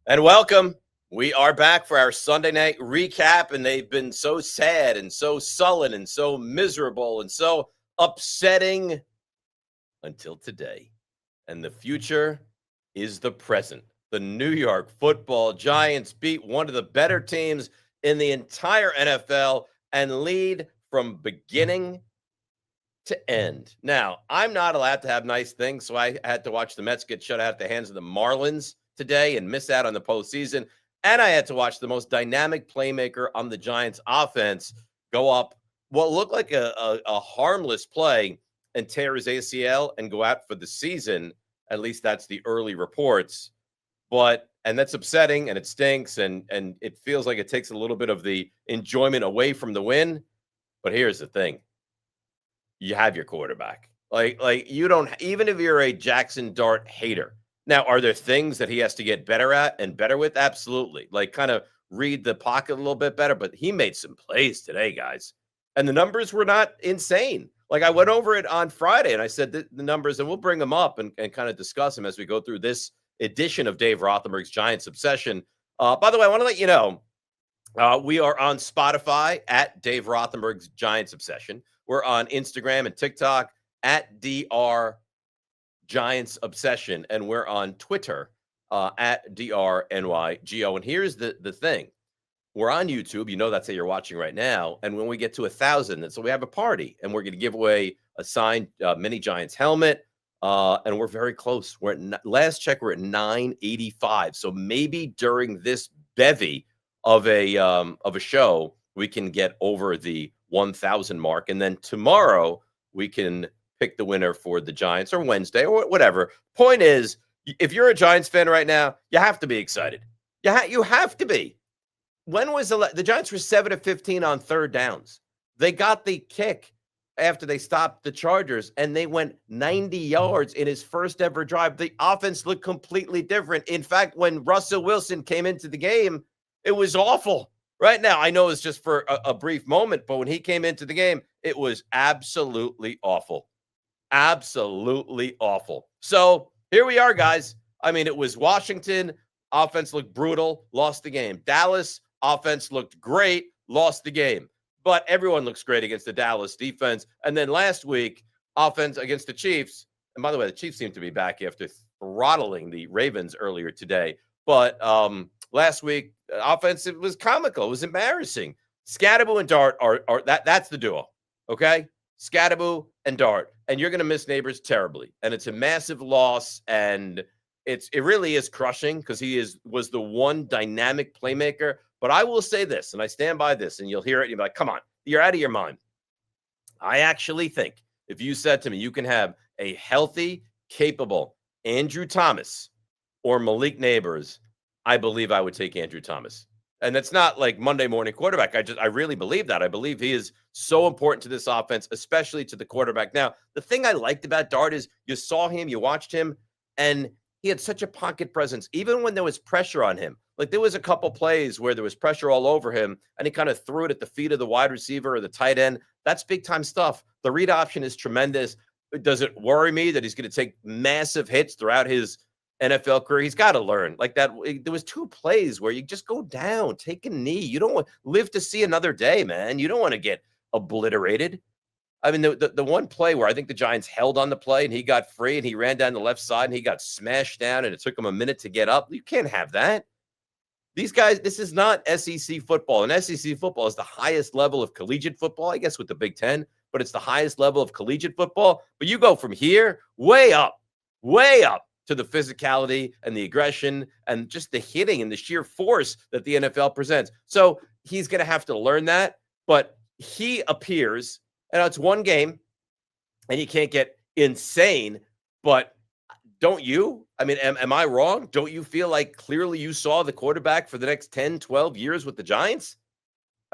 And welcome. We are back for our Sunday night recap, and they've been so sad and so sullen and so miserable and so upsetting until today. And the future is the present. The New York football Giants beat one of the better teams in the entire NFL and lead from beginning to end. Now, I'm not allowed to have nice things, so I had to watch the Mets get shut out at the hands of the Marlins today and miss out on the postseason. And I had to watch the most dynamic playmaker on the Giants offense go up what looked like a harmless play and tear his ACL and go out for the season. At least that's the early reports. And that's upsetting and it stinks and it feels like it takes a little bit of the enjoyment away from the win. But here's the thing, you have your quarterback. Like you don't, even if you're a Jackson Dart hater. Now, are there things that he has to get better at and better with? Absolutely. Like kind of read the pocket a little bit better, but he made some plays today, guys. And the numbers were not insane. Like I went over it on Friday and I said the numbers, and we'll bring them up and kind of discuss them as we go through this edition of Dave Rothenberg's Giants Obsession. By the way, I want to let you know we are on Spotify at Dave Rothenberg's Giants Obsession. We're on Instagram and TikTok at DR Giants Obsession. And we're on Twitter at DRNYGO. And here's the thing. We're on YouTube. You know that's how you're watching right now. And when we get to 1,000, so we have a party. And we're going to give away a signed Mini Giants helmet. And we're very close. We're at last check, we're at 985. So maybe during this bevy of a show, we can get over the 1,000 mark, and then tomorrow we can pick the winner for the Giants, or Wednesday, or whatever. Point is, if you're a Giants fan right now, you have to be excited. You have to be. When was the Giants were 7-15 on third downs? They got the kick after they stopped the Chargers, and they went 90 yards in his first ever drive. The offense looked completely different. In fact, when Russell Wilson came into the game, it was awful. Right now, I know it's just for a brief moment, but when he came into the game, it was absolutely awful. Absolutely awful. So here we are, guys. I mean, it was Washington. Offense looked brutal, lost the game. Dallas, offense looked great, lost the game. But everyone looks great against the Dallas defense. And then last week, offense against the Chiefs. And by the way, the Chiefs seem to be back after throttling the Ravens earlier today. But last week, offense, it was comical. It was embarrassing. Scatterboo and Dart are that's the duo. Okay? Scatterboo and Dart. And you're going to miss Nabers terribly. And it's a massive loss. And it really is crushing because he was the one dynamic playmaker. But I will say this, and I stand by this, and you'll hear it, and you'll be like, come on, you're out of your mind. I actually think if you said to me, you can have a healthy, capable Andrew Thomas or Malik Nabers, I believe I would take Andrew Thomas. And that's not like Monday morning quarterback. I really believe that. I believe he is so important to this offense, especially to the quarterback. Now, the thing I liked about Dart is you saw him, you watched him, and he had such a pocket presence, even when there was pressure on him. Like there was a couple plays where there was pressure all over him, and he kind of threw it at the feet of the wide receiver or the tight end. That's big time stuff. The read option is tremendous. Does it worry me that he's going to take massive hits throughout his NFL career? He's got to learn. Like that, there was 2 plays where you just go down, take a knee. You don't want live to see another day, man. You don't want to get obliterated. I mean, the one play where I think the Giants held on the play and he got free and he ran down the left side and he got smashed down and it took him a minute to get up. You can't have that. These guys, this is not SEC football. And SEC football is the highest level of collegiate football, I guess, with the Big Ten, but it's the highest level of collegiate football. But you go from here way up to the physicality and the aggression and just the hitting and the sheer force that the NFL presents. So he's going to have to learn that. But he appears, and it's one game, and you can't get insane, but don't you? I mean, am I wrong? Don't you feel like clearly you saw the quarterback for the next 10, 12 years with the Giants?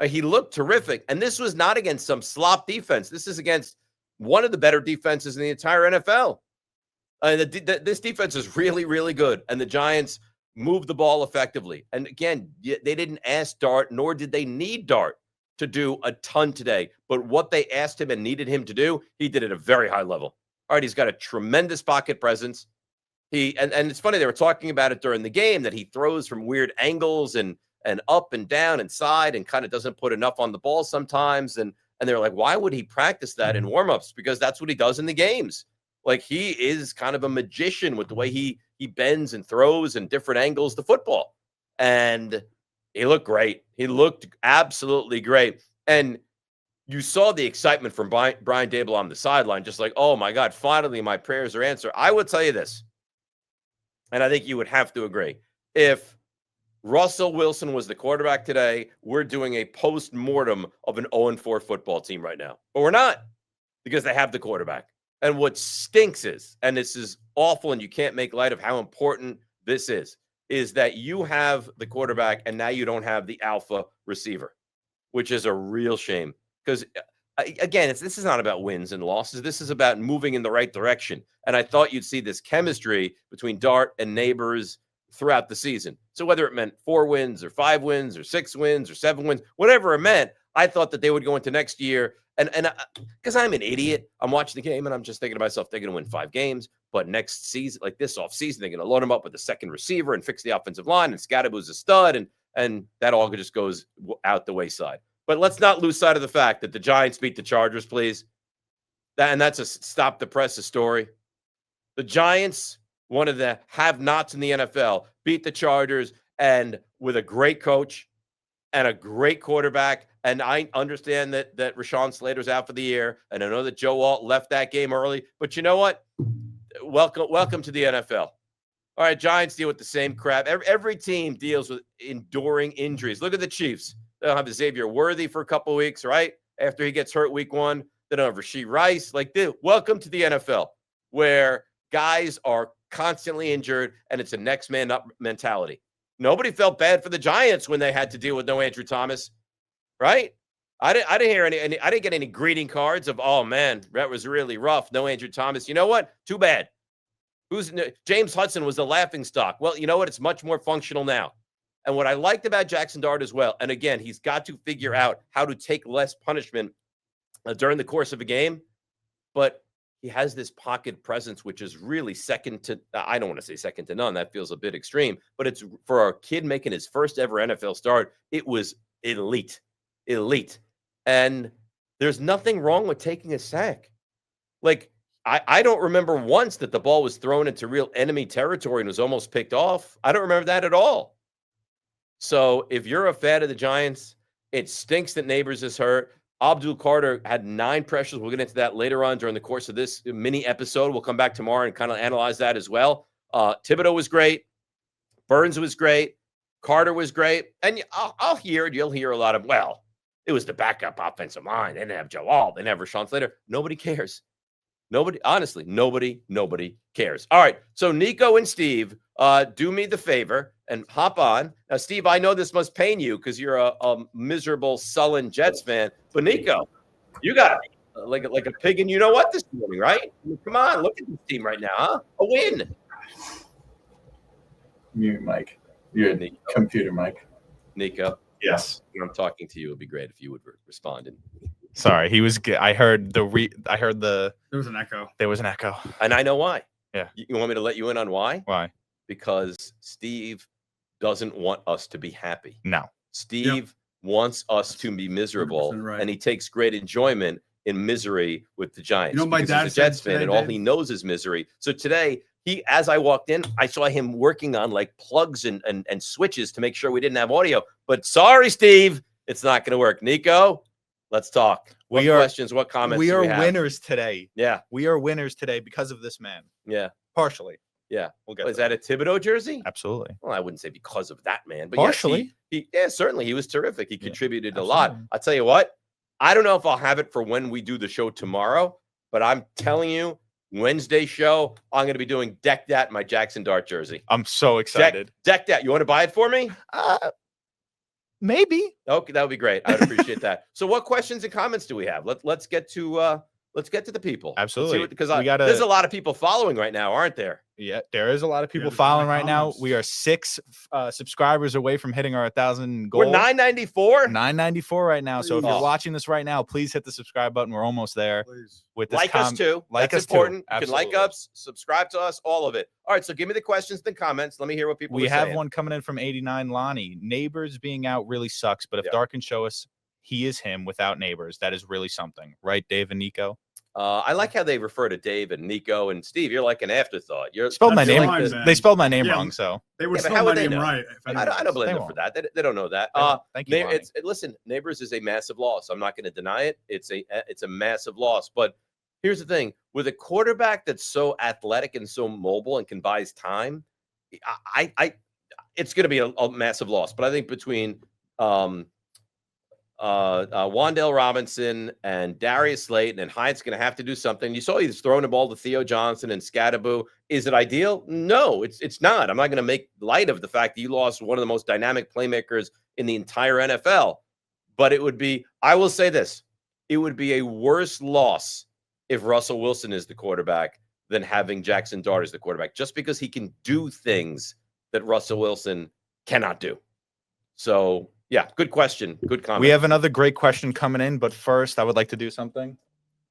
He looked terrific. And this was not against some slop defense. This is against one of the better defenses in the entire NFL. This defense is really, really good. And the Giants moved the ball effectively. And again, they didn't ask Dart, nor did they need Dart to do a ton today. But what they asked him and needed him to do, he did at a very high level. All right, he's got a tremendous pocket presence. And it's funny, they were talking about it during the game that he throws from weird angles and up and down and side and kind of doesn't put enough on the ball sometimes. And they're like, why would he practice that in warmups? Because that's what he does in the games. Like, he is kind of a magician with the way he bends and throws and different angles to football. And he looked great. He looked absolutely great. And you saw the excitement from Brian Daboll on the sideline, just like, oh my God, finally my prayers are answered. I would tell you this, and I think you would have to agree. If Russell Wilson was the quarterback today, we're doing a post-mortem of an 0-4 football team right now. But we're not, because they have the quarterback. And what stinks is, and this is awful, and you can't make light of how important this is that you have the quarterback and now you don't have the alpha receiver, which is a real shame. Because, again, this is not about wins and losses. This is about moving in the right direction. And I thought you'd see this chemistry between Dart and Nabers throughout the season. So whether it meant 4 wins or 5 wins or 6 wins or 7 wins, whatever it meant, I thought that they would go into next year. And because I'm an idiot, I'm watching the game and I'm just thinking to myself, they're going to win 5 games. But next season, like this offseason, they're going to load him up with a second receiver and fix the offensive line. And Scadaboo's a stud. And that all just goes out the wayside. But let's not lose sight of the fact that the Giants beat the Chargers, please. And that's a stop the press story. The Giants, one of the have-nots in the NFL, beat the Chargers, and with a great coach and a great quarterback. And I understand that Rashawn Slater's out for the year, and I know that Joe Alt left that game early. But you know what? Welcome to the NFL. All right, Giants deal with the same crap. Every team deals with enduring injuries. Look at the Chiefs. They'll have Xavier Worthy for a couple of weeks, right? After he gets hurt week 1. They don't have Rashee Rice. Like, dude, welcome to the NFL, where guys are constantly injured and it's a next man up mentality. Nobody felt bad for the Giants when they had to deal with no Andrew Thomas, right? I didn't hear any. I didn't get any greeting cards of, oh man, that was really rough. No Andrew Thomas. You know what? Too bad. James Hudson was the laughing stock. Well, you know what? It's much more functional now. And what I liked about Jackson Dart as well, and again, he's got to figure out how to take less punishment during the course of a game, but he has this pocket presence, which is really second to, I don't want to say second to none. That feels a bit extreme, but it's for our kid making his first ever NFL start. It was elite. And there's nothing wrong with taking a sack. Like, I don't remember once that the ball was thrown into real enemy territory and was almost picked off. I don't remember that at all. So if you're a fan of the Giants, it stinks that Nabers is hurt. Abdul Carter had 9 pressures. We'll get into that later on during the course of this mini episode. We'll come back tomorrow and kind of analyze that as well. Thibodeau was great. Burns was great. Carter was great. And you'll hear a lot of, well, it was the backup offensive line. They didn't have Joe Alt. They didn't have Rashawn Slater. Nobody cares. Nobody cares. All right. So Nico and Steve, do me the favor and hop on. Now, Steve, I know this must pain you because you're a miserable, sullen Jets fan. But Nico, you got like a pig and you know what this morning, right? I mean, come on, look at this team right now, huh? A win. Mute mic. Your computer mic. Nico. Yes. When I'm talking to you, it'd be great if you would respond. Sorry, he was. I heard the. There was an echo. There was an echo, and I know why. Yeah. You want me to let you in on why? Why? Because Steve doesn't want us to be happy. No. Steve wants us to be miserable, right. and he takes great enjoyment in misery with the Giants. You know, my dad he's a Jets fan, today, and all he knows is misery. So today, as I walked in, I saw him working on like plugs and switches to make sure we didn't have audio. But sorry, Steve, it's not going to work. Nico, let's talk. What questions? What comments? We are have? winners today. Yeah, we are winners today because of this man. Yeah, partially. Yeah, we'll get. Is that a Thibodeau jersey? Absolutely. Well, I wouldn't say because of that man, but partially. Yes, certainly he was terrific. He contributed a lot. I'll tell you what. I don't know if I'll have it for when we do the show tomorrow, but I'm telling you, Wednesday show, I'm going to be doing Deck That, my Jackson Dart jersey. I'm so excited. Deck That. You want to buy it for me? Maybe. Okay, that would be great. I would appreciate that. So what questions and comments do we have? Let's get to Let's get to the people. Absolutely. Because We gotta- there's a lot of people following right now, aren't there? Yeah, there is a lot of people there's a lot of following right now. comments. We are 6 subscribers away from hitting our 1,000 goal. We're 994. 994 right now. So if you're Please. watching this right now, please hit the subscribe button. We're almost there. Please. With this Like us too. like That's us too. important. You can like Absolutely. us, subscribe to us, all of it. All right, so give me the questions and comments. Let me hear what people We are have saying. one coming in from 89 Lonnie. Neighbors being out really sucks, but if Yeah. Dark can show us he is him without Neighbors, that is really something. Right, Dave and Nico? I like how they refer to Dave and Nico and Steve. You're like an afterthought. You're Spelled my That's name. fine, man. They spelled my name Yeah. wrong, so They would Yeah, but spell how my would they name know? right. I don't blame They them won't. for that. They don't know that. thank you. Lonnie. Listen, Neighbors is a massive loss. I'm not going to deny it. It's a massive loss. But here's the thing: with a quarterback that's so athletic and so mobile and can buy his time, it's going to be a massive loss. But I think between Wandale Robinson and Darius Slayton and Hyatt's going to have to do something. You saw he's throwing the ball to Theo Johnson and Scattaboo. Is it ideal? No, it's not. I'm not going to make light of the fact that you lost one of the most dynamic playmakers in the entire NFL. But it would be, I will say this, it would be a worse loss if Russell Wilson is the quarterback than having Jackson Dart as the quarterback, just because he can do things that Russell Wilson cannot do. So, yeah, good question. Good comment. We have another great question coming in, but first I would like to do something.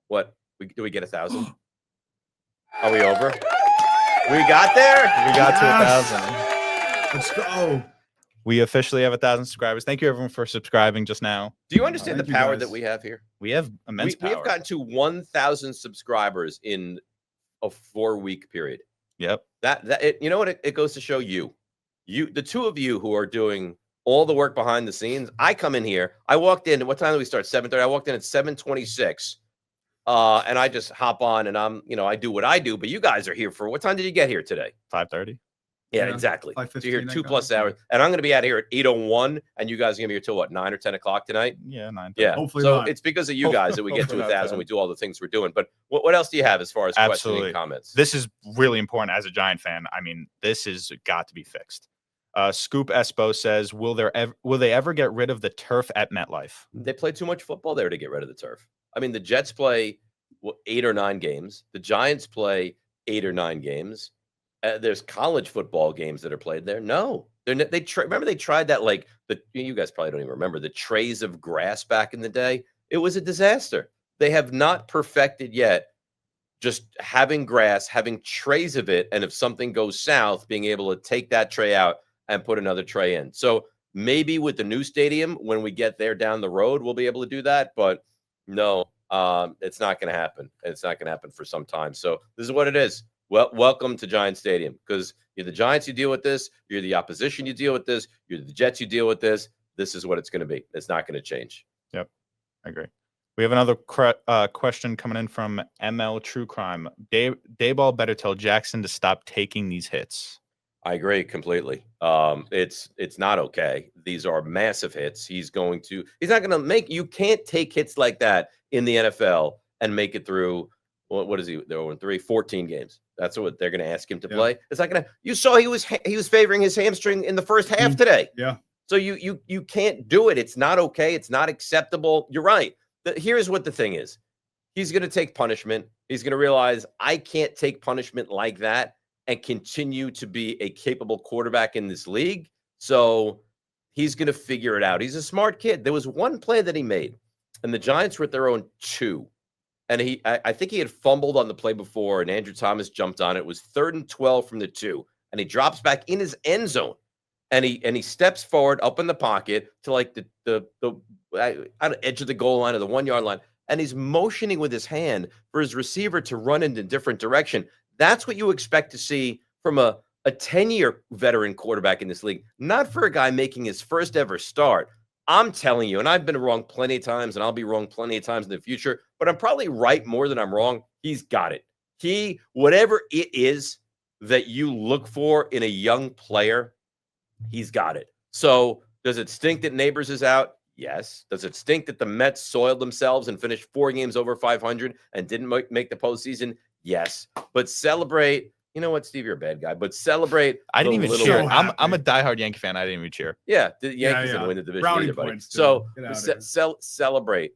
What? Do we get 1,000? Are we over? We got there? We got Yes. to 1,000. Let's go. We officially have 1,000 subscribers. Thank you everyone for subscribing just now. Do you understand the Thank you, power guys. that we have here? We have immense We power. have gotten to 1,000 subscribers in a 4-week period. Yep. You know what? It goes to show you, the two of you who are doing all the work behind the scenes. I come in here. I walked in. What time did we start? 7:30. I walked in at 7:26, and I just hop on and I do what I do. But you guys are here for what time did you get here today? 5:30. Yeah, Yeah, exactly. 5:15, So you're here I 2+ got hours, and I'm going to be out here at 8:01, and you guys are going to be here till what, 9 or 10 o'clock tonight? Yeah, 9:30. Yeah. Hopefully so not. it's because of you guys that we get to Hopefully not 1,000. 10. We do all the things we're doing. But what else do you have as far as questioning Absolutely. and comments? This is really important as a Giant fan. I mean, this has got to be fixed. Scoop Espo says, will they ever get rid of the turf at MetLife? They play too much football there to get rid of the turf. I mean, the Jets play 8 or 9 games. The Giants play 8 or 9 games. There's college football games that are played there. No, remember they tried that, like, you guys probably don't even remember the trays of grass back in the day. It was a disaster. They have not perfected yet just having grass, having trays of it, and if something goes south, being able to take that tray out and put another tray in. So maybe with the new stadium, when we get there down the road, we'll be able to do that. But no, it's not going to happen. It's not going to happen for some time. So this is what it is. Well, welcome to Giant Stadium, because you're the Giants, you deal with this. You're the opposition, you deal with this. You're the Jets, you deal with this. This is what it's going to be. It's not going to change. Yep, I agree. We have another question coming in from ML True Crime. Dayball better tell Jackson to stop taking these hits. I agree completely. It's not okay. These are massive hits. He's not going to make, you can't take hits like that in the NFL and make it through. What is he? They're 0-3, 14 games. That's what they're going to ask him to play. It's not going to. You saw he was favoring his hamstring in the first half today. Yeah. So you can't do it. It's not okay. It's not acceptable. You're right. Here's what the thing is. He's going to take punishment. He's going to realize I can't take punishment like that and continue to be a capable quarterback in this league. So he's going to figure it out. He's a smart kid. There was one play that he made, and the Giants were at their own 2. And I think he had fumbled on the play before, and Andrew Thomas jumped on it. It was 3rd and 12 from the 2, and he drops back in his end zone, and he steps forward up in the pocket to like the edge of the goal line or the 1-yard line, and he's motioning with his hand for his receiver to run in a different direction. That's what you expect to see from a 10-year veteran quarterback in this league, not for a guy making his first ever start. I'm telling you, and I've been wrong plenty of times, and I'll be wrong plenty of times in the future, but I'm probably right more than I'm wrong. He's got it. Whatever it is that you look for in a young player, he's got it. So does it stink that Neighbors is out? Yes. Does it stink that the Mets soiled themselves and finished 4 games over 500 and didn't make the postseason? Yes. But celebrate. You know what, Steve, you're a bad guy, but celebrate. I didn't even little- cheer. So I'm a diehard Yankee fan. I didn't even cheer. Yeah, the Yankees yeah. didn't win the division Brownie either, buddy. points, dude. So Get out of here. celebrate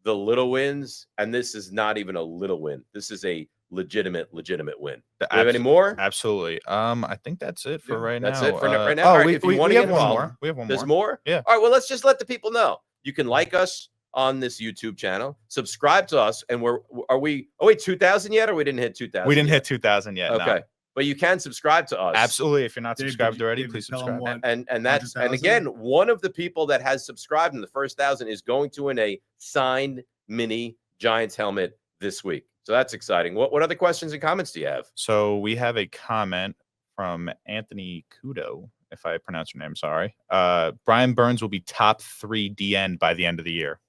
the little wins, and this is not even a little win. This is a legitimate win. Do we have any more? Absolutely. I think that's it for right now. That's it for right now. Oh, All right, we, if you we, want we to have get one involved, more. We have one there's more. more? Yeah. All right, well, let's just let the people know. You can like us on this YouTube channel, subscribe to us, and are we 2,000 yet, or we didn't hit 2,000? We didn't hit 2,000 yet. Okay. No. But you can subscribe to us. Absolutely. If you're not Dave, subscribed did you- already, Dave, please did you tell 'em subscribe. what? And that's 100,000? again, one of the people that has subscribed in the first 1,000 is going to win a signed mini Giants helmet this week. So that's exciting. What other questions and comments do you have? So we have a comment from Anthony Kudo, if I pronounce your name, sorry. Brian Burns will be top 3 DN by the end of the year.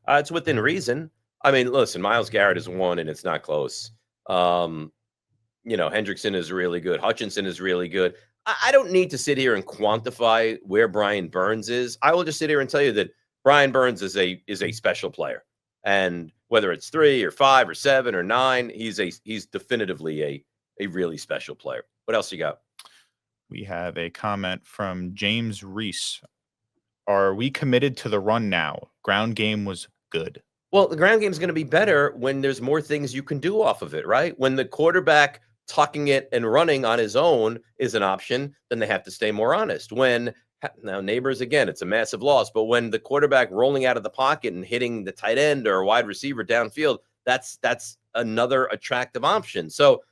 It's within reason. I mean, listen, Myles Garrett is one, and it's not close. Hendrickson is really good. Hutchinson is really good. I don't need to sit here and quantify where Brian Burns is. I will just sit here and tell you that Brian Burns is a special player. And whether it's 3 or 5 or 7 or 9, he's definitively a really special player. What else you got? We have a comment from James Reese. Are we committed to the run now? Ground game was good. Well, the ground game is going to be better when there's more things you can do off of it, right? When the quarterback tucking it and running on his own is an option, then they have to stay more honest. Now, Nabers, again, it's a massive loss, but when the quarterback rolling out of the pocket and hitting the tight end or a wide receiver downfield, that's another attractive option. So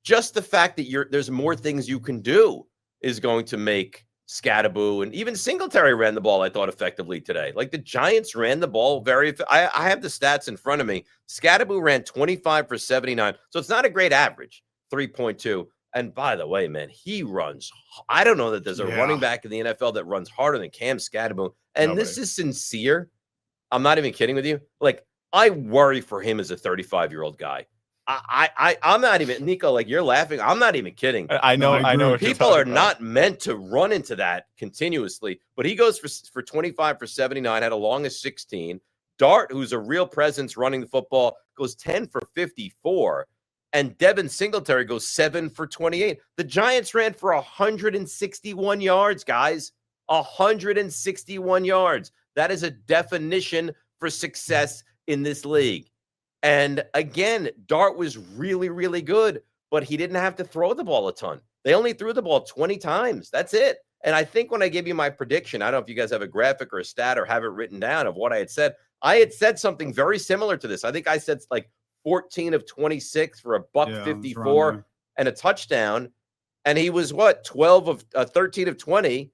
just the fact that there's more things you can do is going to make Scatterboo and even Singletary ran the ball, I thought, effectively today. Like the Giants ran the ball I have the stats in front of me. Scatterboo ran 25 for 79. So it's not a great average, 3.2. And by the way, man, he runs. I don't know that there's a running back in the NFL that runs harder than Cam Scatterboo. And this is sincere. I'm not even kidding with you. Like, I worry for him as a 35-year-old guy. I'm not even, Nico, like you're laughing. I'm not even kidding. I know. What people are not meant to run into that continuously, but he goes for 25 for 79, had a long as 16. Dart, who's a real presence running the football, goes 10 for 54. And Devin Singletary goes 7 for 28. The Giants ran for 161 yards, guys. 161 yards. That is a definition for success in this league. And again, Dart was really, really good, but he didn't have to throw the ball a ton. They only threw the ball 20 times. That's it. And I think when I gave you my prediction, I don't know if you guys have a graphic or a stat or have it written down of what I had said something very similar to this. I think I said like 14 of 26 for a $154 and a touchdown. And he was 13 of 20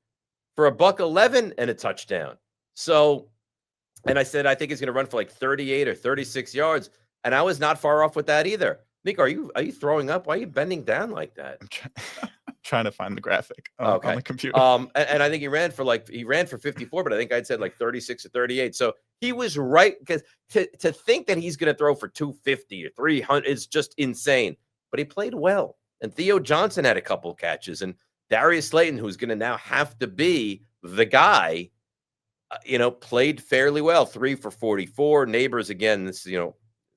for a $111 and a touchdown. So, and I said, I think he's going to run for like 38 or 36 yards. And I was not far off with that either. Nick, are you throwing up? Why are you bending down like that? I'm trying to find the graphic on the computer. And I think he ran for 54, but I think I'd said like 36 or 38. So he was right, because to think that he's going to throw for 250 or 300 is just insane. But he played well. And Theo Johnson had a couple catches. And Darius Slayton, who's going to now have to be the guy, played fairly well. 3 for 44. Nabers, again, this,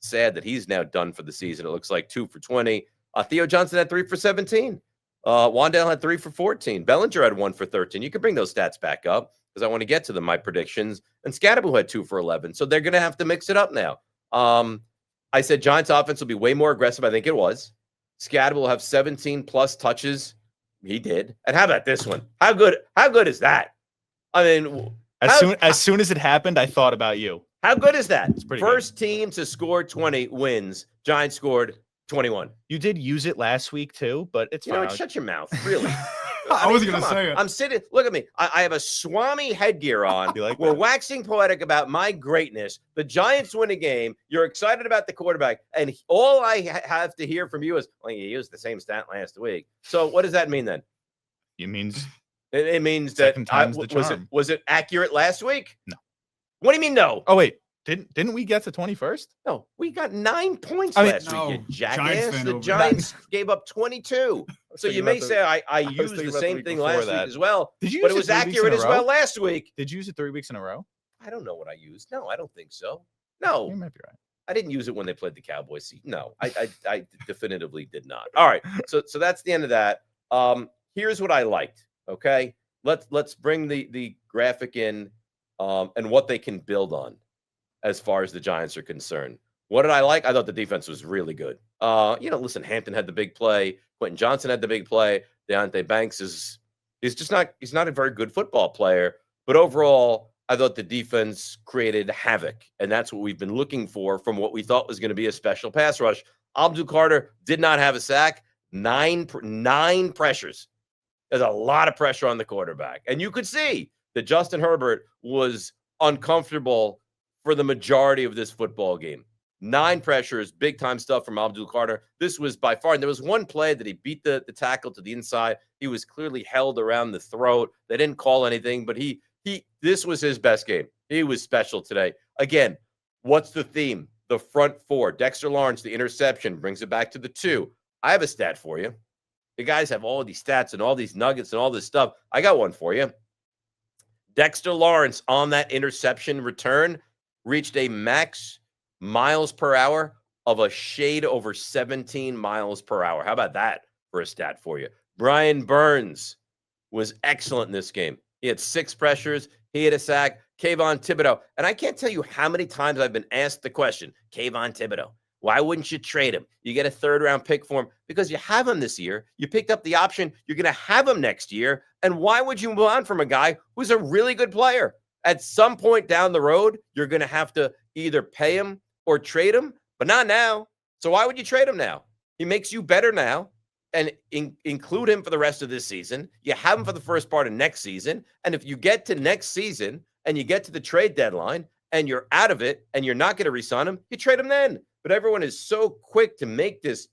sad that he's now done for the season. It looks like 2 for 20. Theo Johnson had 3 for 17. Wandale had 3 for 14. Bellinger had 1 for 13. You can bring those stats back up because I want to get to them, my predictions. And Scatterboo had 2 for 11. So they're going to have to mix it up now. I said Giants offense will be way more aggressive. I think it was. Scatterboo will have 17 plus touches. He did. And how about this one? How good is that? I mean, as soon as it happened, I thought about you. How good is that? First team to score 20 wins. Giants scored 21. You did use it last week too, but it's fine. Shut your mouth. Really? I wasn't going to say it. I'm sitting. Look at me. I have a Swami headgear on. We're waxing poetic about my greatness. The Giants win a game. You're excited about the quarterback. And all I have to hear from you is, well, you used the same stat last week. So what does that mean then? It means that was it accurate last week? No. What do you mean no? Oh, wait. Didn't we get to 21st? No, we got 9 points last week, you jackass. The Giants gave up 22. So you may say I used the same thing last week as well, but it was accurate as well last week. Did you use it 3 weeks in a row? I don't know what I used. No, I don't think so. No. You might be right. I didn't use it when they played the Cowboys. No, I definitively did not. All right. So that's the end of that. Here's what I liked. Okay. Let's bring the graphic in and what they can build on. as far as the Giants are concerned. What did I like? I thought the defense was really good. Listen, Hampton had the big play. Quentin Johnson had the big play. Deonte Banks he's not a very good football player. But overall, I thought the defense created havoc. And that's what we've been looking for from what we thought was going to be a special pass rush. Abdul Carter did not have a sack. Nine pressures. There's a lot of pressure on the quarterback. And you could see that Justin Herbert was uncomfortable for the majority of this football game. 9 pressures, big-time stuff from Abdul Carter. This was by far, and there was one play that he beat the tackle to the inside. He was clearly held around the throat. They didn't call anything, but this was his best game. He was special today. Again, what's the theme? The front 4. Dexter Lawrence, the interception, brings it back to the 2. I have a stat for you. The guys have all these stats and all these nuggets and all this stuff. I got one for you. Dexter Lawrence on that interception return reached a max miles per hour of a shade over 17 miles per hour. How about that for a stat for you? Brian Burns was excellent in this game. He had 6 pressures. He had a sack. Kayvon Thibodeau. And I can't tell you how many times I've been asked the question, Kayvon Thibodeau, why wouldn't you trade him? You get a 3rd-round pick for him because you have him this year. You picked up the option. You're going to have him next year. And why would you move on from a guy who's a really good player? At some point down the road, you're going to have to either pay him or trade him, but not now. So why would you trade him now? He makes you better now, and include him for the rest of this season. You have him for the first part of next season. And if you get to next season and you get to the trade deadline and you're out of it and you're not going to re-sign him, you trade him then. But everyone is so quick to make this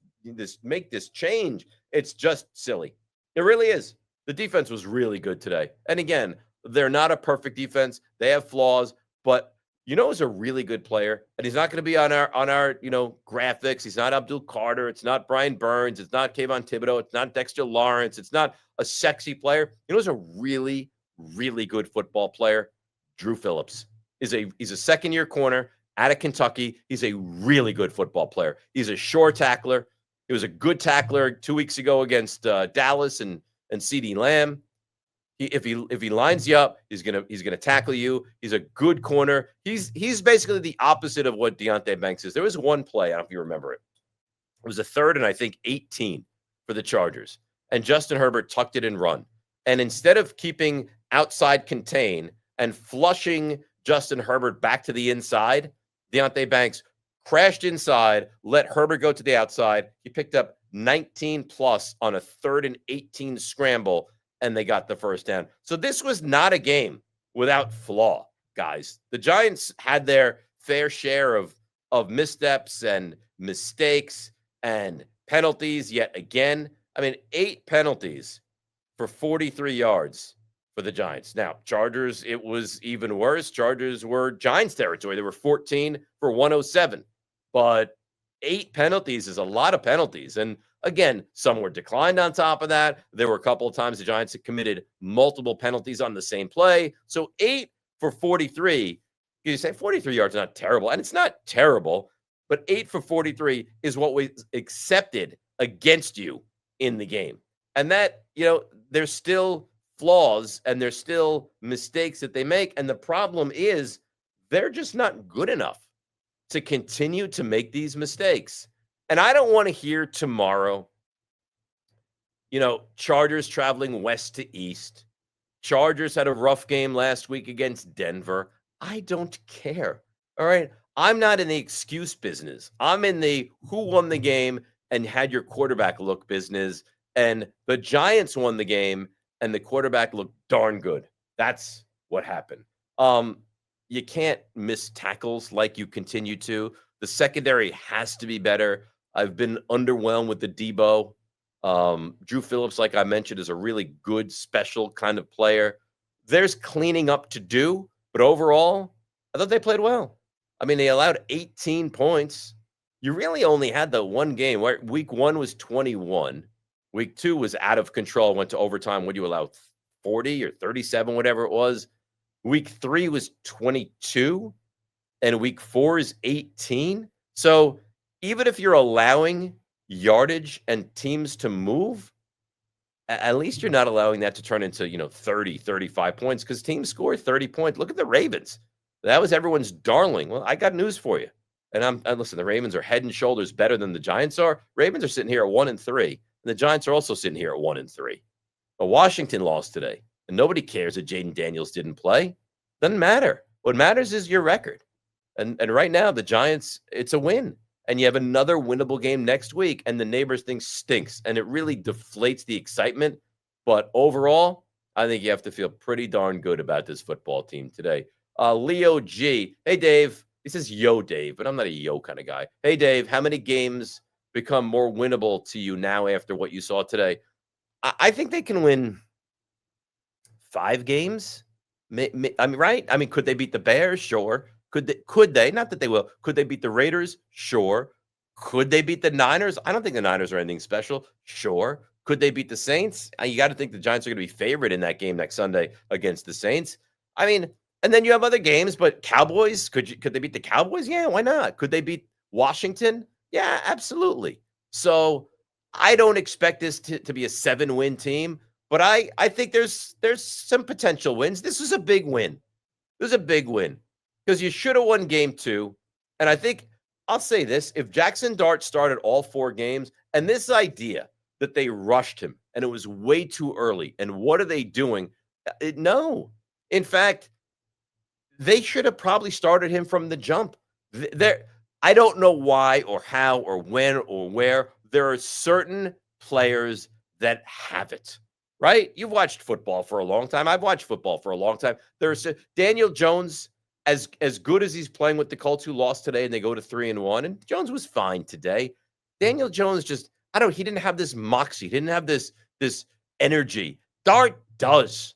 change. It's just silly. It really is. The defense was really good today. And again, they're not a perfect defense. They have flaws, but who's a really good player, and he's not going to be on our graphics. He's not Abdul Carter. It's not Brian Burns. It's not Kayvon Thibodeau. It's not Dexter Lawrence. It's not a sexy player. Who's a really, really good football player? Drew Phillips. He's a second-year corner out of Kentucky. He's a really good football player. He's a sure tackler. He was a good tackler 2 weeks ago against Dallas and CeeDee Lamb. If he lines you up, he's gonna tackle you. He's a good corner. He's basically the opposite of what Deonte Banks is. There was one play, I don't know if you remember it. It was a 3rd and I think 18 for the Chargers, and Justin Herbert tucked it and run. And instead of keeping outside contain and flushing Justin Herbert back to the inside, Deonte Banks crashed inside, let Herbert go to the outside. He picked up 19 plus on a 3rd and 18 scramble, and they got the first down. So this was not a game without flaw, guys. The Giants had their fair share of missteps and mistakes and penalties yet again. 8 penalties for 43 yards for the Giants. Now, Chargers, it was even worse. Chargers were Giants territory. They were 14 for 107. But 8 penalties is a lot of penalties. And again, some were declined on top of that. There were a couple of times the Giants had committed multiple penalties on the same play. So 8 for 43, you say 43 yards is not terrible. And it's not terrible, but 8 for 43 is what was accepted against you in the game. And that, there's still flaws and there's still mistakes that they make. And the problem is they're just not good enough to continue to make these mistakes. And I don't want to hear tomorrow, Chargers traveling west to east. Chargers had a rough game last week against Denver. I don't care. All right. I'm not in the excuse business. I'm in the who won the game and had your quarterback look business. And the Giants won the game and the quarterback looked darn good. That's what happened. You can't miss tackles like you continue to. The secondary has to be better. I've been underwhelmed with the Debo. Drew Phillips, like I mentioned, is a really good special kind of player. There's cleaning up to do, but overall, I thought they played well. They allowed 18 points. You really only had the one game where week 1 was 21. Week 2 was out of control, went to overtime. What do you allow? 40 or 37, whatever it was. Week 3 was 22, and week 4 is 18. So even if you're allowing yardage and teams to move, at least you're not allowing that to turn into, 30, 35 points, because teams score 30 points. Look at the Ravens. That was everyone's darling. Well, I got news for you. And listen, the Ravens are head and shoulders better than the Giants are. Ravens are sitting here at 1-3, and the Giants are also sitting here at 1-3. But Washington lost today, and nobody cares that Jaden Daniels didn't play. Doesn't matter. What matters is your record. And right now, the Giants, it's a win. And you have another winnable game next week, and the Neighbors thing stinks, and it really deflates the excitement. But overall, I think you have to feel pretty darn good about this football team today. Leo G. Hey, Dave. He says, yo, Dave, but I'm not a yo kind of guy. Hey, Dave, how many games become more winnable to you now after what you saw today? I think they can win 5 games. I mean, right? I mean, could they beat the Bears? Sure. Could they? Not that they will. Could they beat the Raiders? Sure. Could they beat the Niners? I don't think the Niners are anything special. Sure. Could they beat the Saints? You got to think the Giants are going to be favored in that game next Sunday against the Saints. I mean, and then you have other games, but Cowboys, could they beat the Cowboys? Yeah, why not? Could they beat Washington? Yeah, absolutely. So I don't expect this to be a 7-win team, but I think there's some potential wins. This is a big win. This is a big win because you should have won game 2. And I think I'll say this, if Jackson Dart started all 4 games, and this idea that they rushed him and it was way too early, and what are they doing? No. In fact, they should have probably started him from the jump. I don't know why or how or when or where. There are certain players that have it, right? You've watched football for a long time. I've watched football for a long time. There's Daniel Jones, as good as he's playing with the Colts, who lost today and they go to 3-1, and Jones was fine today. Daniel Jones he didn't have this moxie. He didn't have this energy. Dart does.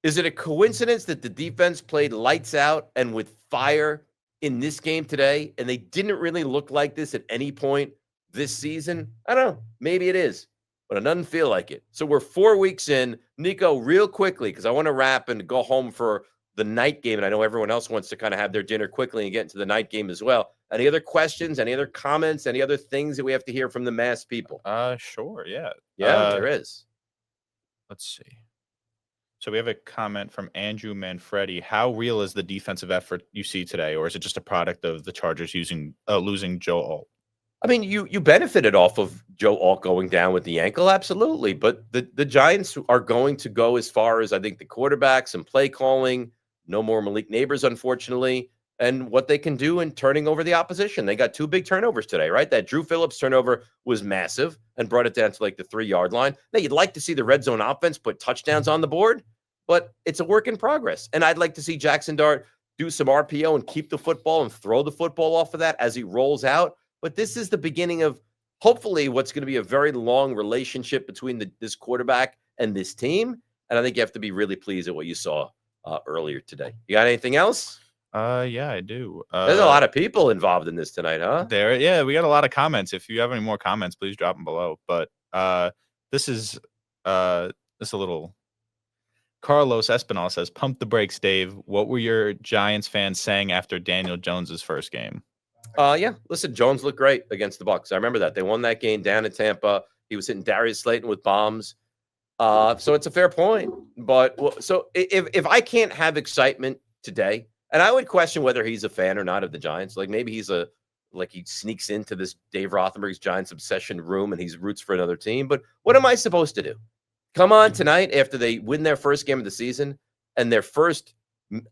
Is it a coincidence that the defense played lights out and with fire in this game today, and they didn't really look like this at any point this season? I don't know. Maybe it is, but it doesn't feel like it. So we're 4 weeks in. Nico, real quickly, because I want to wrap and go home for the night game, and I know everyone else wants to kind of have their dinner quickly and get into the night game as well. Any other questions, any other comments, any other things that we have to hear from the mass people? Sure, yeah. Yeah, there is. Let's see. So we have a comment from Andrew Manfredi. How real is the defensive effort you see today, or is it just a product of the Chargers losing Joe Alt? I mean, you benefited off of Joe Alt going down with the ankle, absolutely. But the Giants are going to go as far as I think the quarterbacks and play calling. No more Malik Nabers, unfortunately, and what they can do in turning over the opposition. They got 2 big turnovers today, right? That Drew Phillips turnover was massive and brought it down to like the 3-yard line. Now, you'd like to see the red zone offense put touchdowns on the board, but it's a work in progress. And I'd like to see Jackson Dart do some RPO and keep the football and throw the football off of that as he rolls out. But this is the beginning of hopefully what's going to be a very long relationship between this quarterback and this team. And I think you have to be really pleased at what you saw earlier today. You got anything else? Yeah, I do. There's a lot of people involved in this tonight, huh? Yeah, we got a lot of comments. If you have any more comments, please drop them below. But this is a little. Carlos Espinal says, "Pump the brakes, Dave. What were your Giants fans saying after Daniel Jones's first game?" Yeah. Listen, Jones looked great against the Bucs. I remember that. They won that game down in Tampa. He was hitting Darius Slayton with bombs. So it's a fair point. But so if I can't have excitement today, and I would question whether he's a fan or not of the Giants. Like maybe he sneaks into this Dave Rothenberg's Giants obsession room and he's roots for another team. But what am I supposed to do? Come on tonight after they win their first game of the season and their first,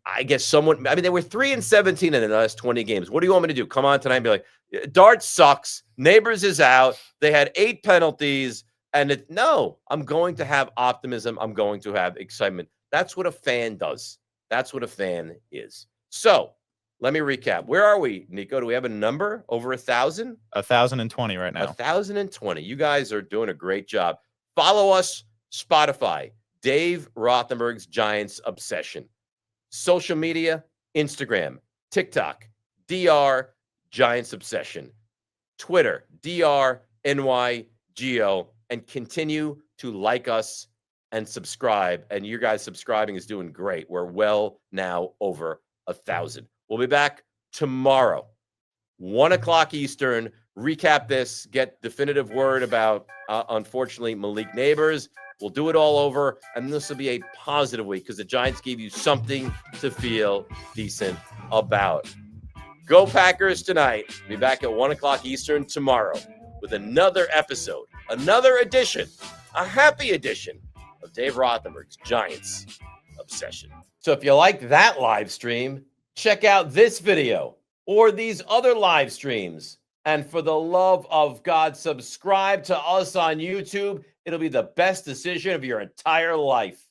I guess they were 3-17 in the last 20 games. What do you want me to do? Come on tonight and be like, Dart sucks. Neighbors is out. They had 8 penalties. And no, I'm going to have optimism. I'm going to have excitement. That's what a fan does. That's what a fan is. So let me recap. Where are we, Nico? Do we have a number? Over 1,000? 1,020 right now. 1,020. You guys are doing a great job. Follow us, Spotify, Dave Rothenberg's Giants Obsession. Social media, Instagram, TikTok, DR Giants Obsession. Twitter, DRNYGO. And continue to like us and subscribe. And you guys subscribing is doing great. We're well now over 1,000. We'll be back tomorrow, 1 o'clock Eastern. Recap this, get definitive word about, unfortunately, Malik Nabers. We'll do it all over, and this will be a positive week because the Giants gave you something to feel decent about. Go Packers tonight. Be back at 1 o'clock Eastern tomorrow with another episode, another edition, a happy edition of Dave Rothenberg's Giants Obsession. So if you like that live stream, check out this video or these other live streams. And for the love of God, subscribe to us on YouTube. It'll be the best decision of your entire life.